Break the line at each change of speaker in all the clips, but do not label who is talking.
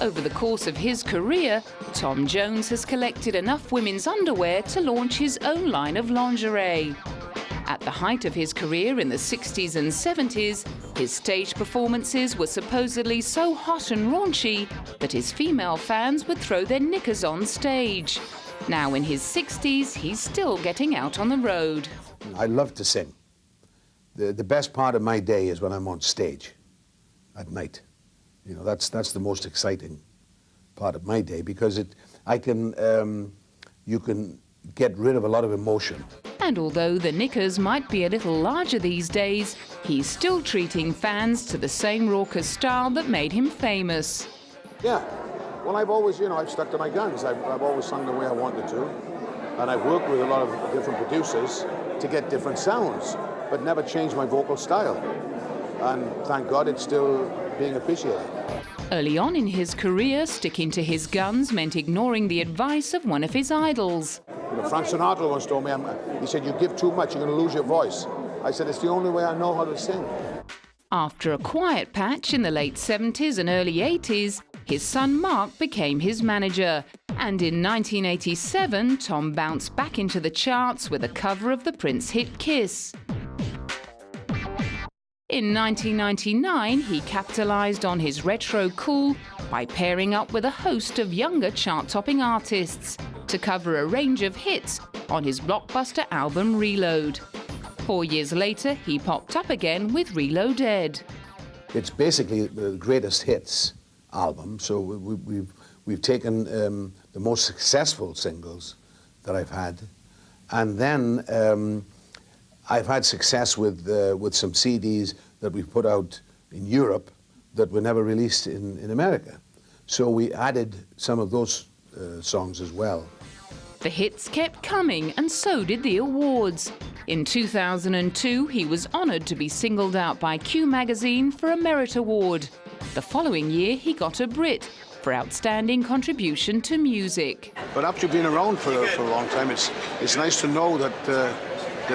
Over the course of his career, Tom Jones has collected enough women's underwear to launch his own line of lingerie. At the height of his career in the 60s and 70s, his stage performances were supposedly so hot and raunchy that his female fans would throw their knickers on stage. Now in his 60s, he's still getting out on the road.
I love to sing. The best part of my day is when I'm on stage at night. You know, that's the most exciting part of my day, because you can get rid of a lot of emotion.
And although the knickers might be a little larger these days, he's still treating fans to the same raucous style that made him famous.
Yeah, well, I've always, I've stuck to my guns. I've always sung the way I wanted to, and I've worked with a lot of different producers to get different sounds, but never changed my vocal style. And thank God it's still being appreciated.
Early on in his career, sticking to his guns meant ignoring the advice of one of his idols.
Frank Sinatra once told me, he said, you give too much, you're going to lose your voice. I said, it's the only way I know how to sing.
After a quiet patch in the late 70s and early 80s, his son Mark became his manager. And in 1987, Tom bounced back into the charts with a cover of the Prince hit Kiss. In 1999, he capitalized on his retro cool by pairing up with a host of younger chart-topping artists to cover a range of hits on his blockbuster album Reload. 4 years later, he popped up again with Reloaded.
It's basically the greatest hits album, so we've taken the most successful singles that I've had, and then I've had success with some CDs that we've put out in Europe that were never released in America. So we added some of those songs as well.
The hits kept coming, and so did the awards. In 2002, he was honoured to be singled out by Q magazine for a Merit Award. The following year, he got a Brit for outstanding contribution to music.
But after being around for a long time, it's nice to know that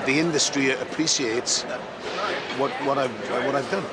the industry appreciates what I've done.